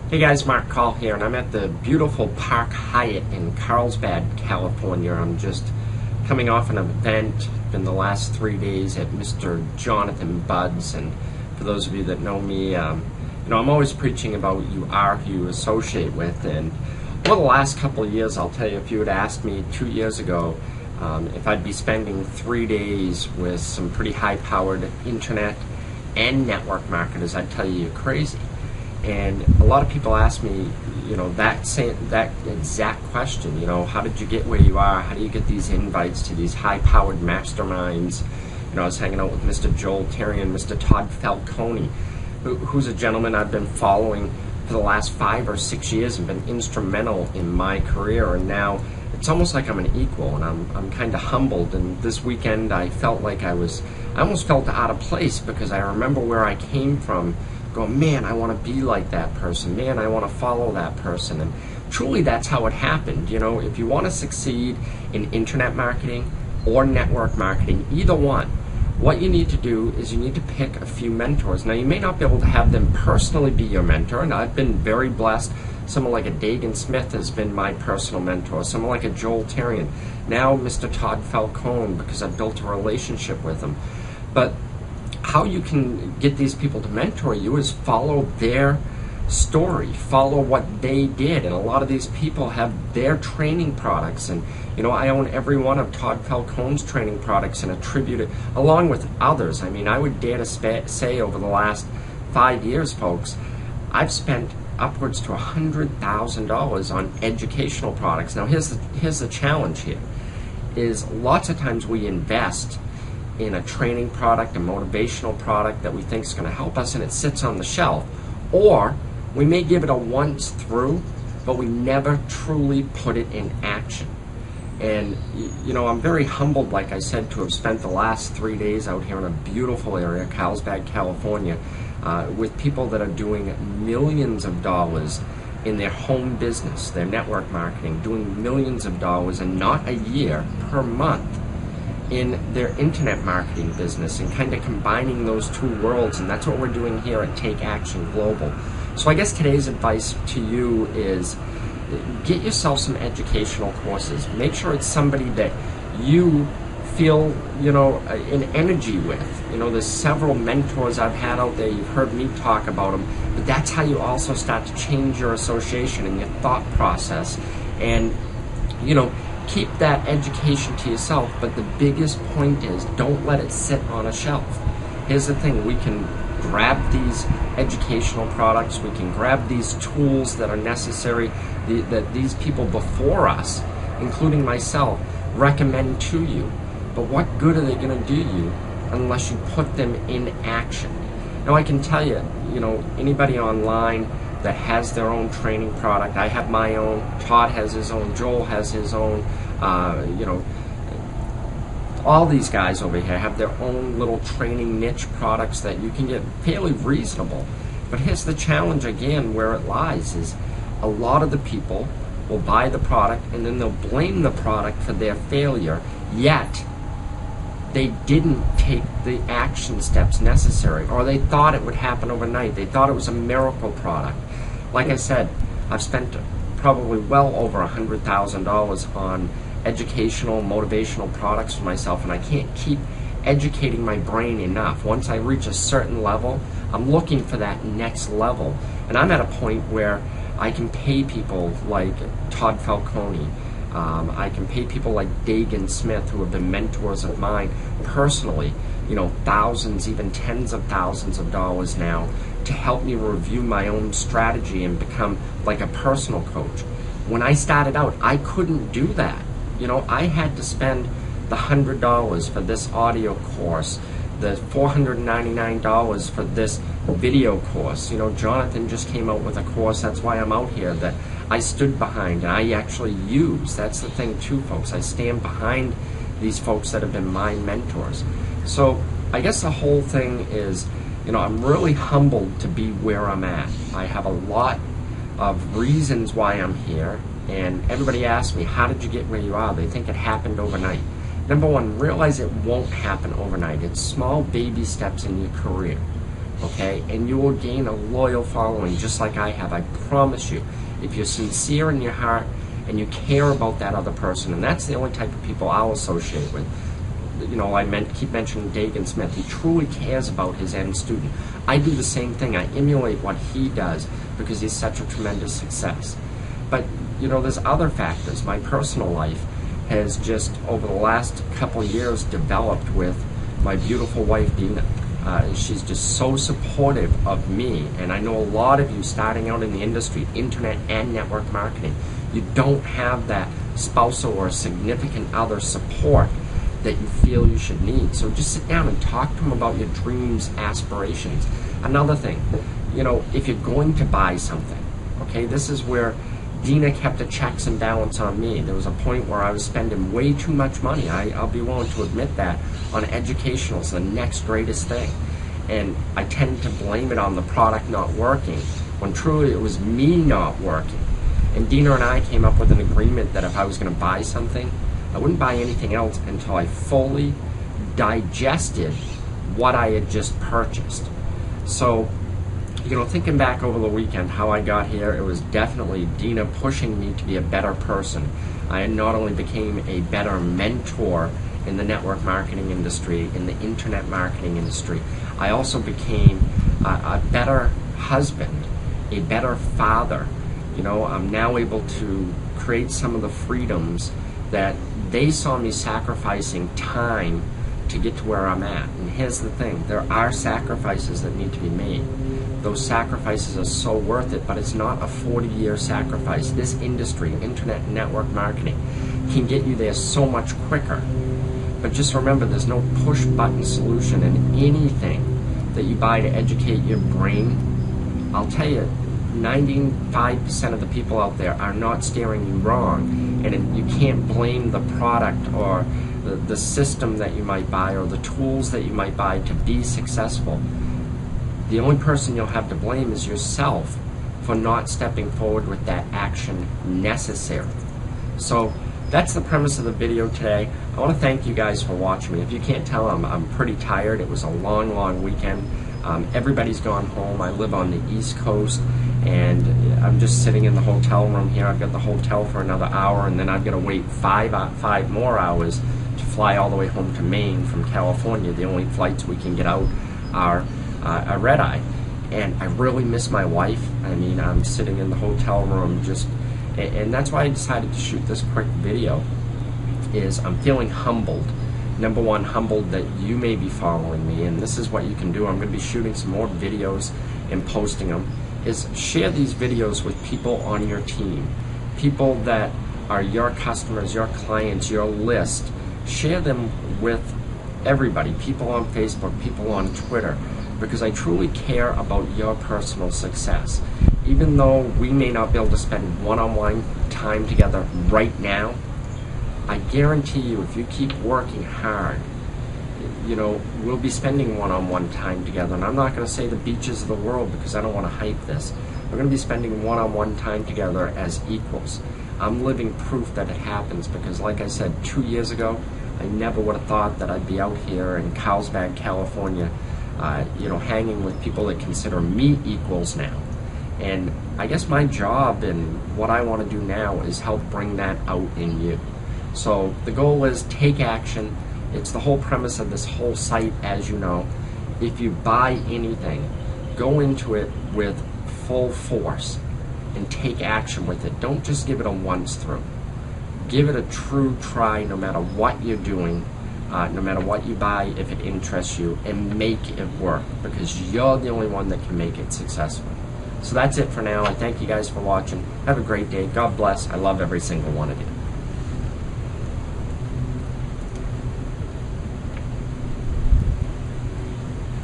Hey guys, Mark Call here, and I'm at the beautiful Park Hyatt in Carlsbad, California. I'm just coming off an event in the last 3 days at Mr. Jonathan Budd's, and for those of you that know me, I'm always preaching about you are who you associate with, and over the last couple of years, I'll tell you, if you had asked me 2 years ago if I'd be spending 3 days with some pretty high-powered internet and network marketers, I'd tell you you're crazy. And a lot of people ask me, that exact question. How did you get where you are? How do you get these invites to these high-powered masterminds? I was hanging out with Mr. Joel Terry and Mr. Todd Falcone, who's a gentleman I've been following for the last 5 or 6 years and been instrumental in my career. And now it's almost like I'm an equal, and I'm kind of humbled. And this weekend I felt like I almost felt out of place, because I remember where I came from. Go, man, I want to be like that person. Man, I want to follow that person. And truly, that's how it happened. If you want to succeed in internet marketing or network marketing, either one, what you need to do is you need to pick a few mentors. Now, you may not be able to have them personally be your mentor, and I've been very blessed. Someone like a Dagan Smith has been my personal mentor. Someone like a Joel Terrian. Now, Mr. Todd Falcone, because I've built a relationship with him. But how you can get these people to mentor you is follow their story, follow what they did. And a lot of these people have their training products, and I own every one of Todd Falcone's training products and attribute it along with others. I mean, I would dare to say over the last 5 years, folks, I've spent upwards to $100,000 on educational products. Now here's the challenge here, is lots of times we invest in a training product, a motivational product that we think is going to help us, and it sits on the shelf. Or we may give it a once through, but we never truly put it in action. And I'm very humbled, like I said, to have spent the last 3 days out here in a beautiful area, Carlsbad, California, with people that are doing millions of dollars in their home business, their network marketing, doing millions of dollars, and not a year, per month, in their internet marketing business, and kind of combining those two worlds. And that's what we're doing here at Take Action Global. So I guess today's advice to you is get yourself some educational courses. Make sure it's somebody that you feel an energy with. There's several mentors I've had out there. You've heard me talk about them, but that's how you also start to change your association and your thought process. And keep that education to yourself, but the biggest point is don't let it sit on a shelf. Here's the thing, we can grab these educational products, we can grab these tools that are necessary, that these people before us, including myself, recommend to you. But what good are they going to do you unless you put them in action? Now I can tell you, anybody online that has their own training product. I have my own, Todd has his own, Joel has his own, all these guys over here have their own little training niche products that you can get fairly reasonable. But here's the challenge again, where it lies, is a lot of the people will buy the product and then they'll blame the product for their failure, yet they didn't take the action steps necessary, or they thought it would happen overnight. They thought it was a miracle product. Like I said, I've spent probably well over $100,000 on educational, motivational products for myself, and I can't keep educating my brain enough. Once I reach a certain level, I'm looking for that next level. And I'm at a point where I can pay people like Todd Falcone, I can pay people like Dagan Smith, who have been mentors of mine personally, thousands, even tens of thousands of dollars now, to help me review my own strategy and become like a personal coach. When I started out, I couldn't do that. I had to spend the $100 for this audio course, the $499 for this video course. Jonathan just came out with a course, that's why I'm out here, that I stood behind and I actually use. That's the thing too, folks. I stand behind these folks that have been my mentors. So I guess the whole thing is, I'm really humbled to be where I'm at. I have a lot of reasons why I'm here, and everybody asks me, how did you get where you are? They think it happened overnight. Number one, realize it won't happen overnight. It's small baby steps in your career. okay? And you will gain a loyal following just like I have, I promise you. If you're sincere in your heart and you care about that other person, and that's the only type of people I'll associate with. You know, keep mentioning Dagan Smith. He truly cares about his end student. I do the same thing. I emulate what he does because he's such a tremendous success. But, you know, there's other factors. My personal life has just, over the last couple of years, developed with my beautiful wife, Dina. She's just so supportive of me. And I know a lot of you starting out in the industry, internet and network marketing, you don't have that spousal or significant other support that you feel you should need. So just sit down and talk to them about your dreams, aspirations. Another thing, you know, if you're going to buy something, okay, this is where Dina kept a checks and balance on me. There was a point where I was spending way too much money. I'll be willing to admit that, on educationals, the next greatest thing. And I tended to blame it on the product not working, when truly it was me not working. And Dina and I came up with an agreement that if I was going to buy something, I wouldn't buy anything else until I fully digested what I had just purchased. So, you know, thinking back over the weekend, how I got here, it was definitely Dina pushing me to be a better person. I not only became a better mentor in the network marketing industry, in the internet marketing industry, I also became a better husband, a better father. You know, I'm now able to create some of the freedoms that they saw me sacrificing time to get to where I'm at. And here's the thing, there are sacrifices that need to be made. Those sacrifices are so worth it, but it's not a 40-year sacrifice. This industry, internet and network marketing, can get you there so much quicker. But just remember, there's no push-button solution in anything that you buy to educate your brain. I'll tell you, 95% of the people out there are not steering you wrong, and you can't blame the product or the system that you might buy or the tools that you might buy to be successful. The only person you'll have to blame is yourself for not stepping forward with that action necessary. So that's the premise of the video today. I want to thank you guys for watching me. If you can't tell, I'm pretty tired. It was a long weekend. Everybody's gone home. I live on the East Coast, and I'm just sitting in the hotel room here. I've got the hotel for another hour, and then I've got to wait five more hours to fly all the way home to Maine from California. The only flights we can get out are a red-eye. And I really miss my wife. I mean, I'm sitting in the hotel room and that's why I decided to shoot this quick video, is I'm feeling humbled. Number one, humbled that you may be following me, and this is what you can do. I'm going to be shooting some more videos and posting them, is share these videos with people on your team, people that are your customers, your clients, your list. Share them with everybody, people on Facebook, people on Twitter, because I truly care about your personal success. Even though we may not be able to spend one-on-one time together right now, I guarantee you, if you keep working hard, you know, we'll be spending one-on-one time together. And I'm not going to say the beaches of the world because I don't want to hype this. We're going to be spending one-on-one time together as equals. I'm living proof that it happens because, like I said, 2 years ago, I never would have thought that I'd be out here in Carlsbad, California, you know, hanging with people that consider me equals now. And I guess my job and what I want to do now is help bring that out in you. So the goal is take action. It's the whole premise of this whole site, as you know. If you buy anything, go into it with full force and take action with it. Don't just give it a once through. Give it a true try no matter what you're doing, no matter what you buy, if it interests you, and make it work, because you're the only one that can make it successful. So that's it for now. I thank you guys for watching. Have a great day. God bless. I love every single one of you.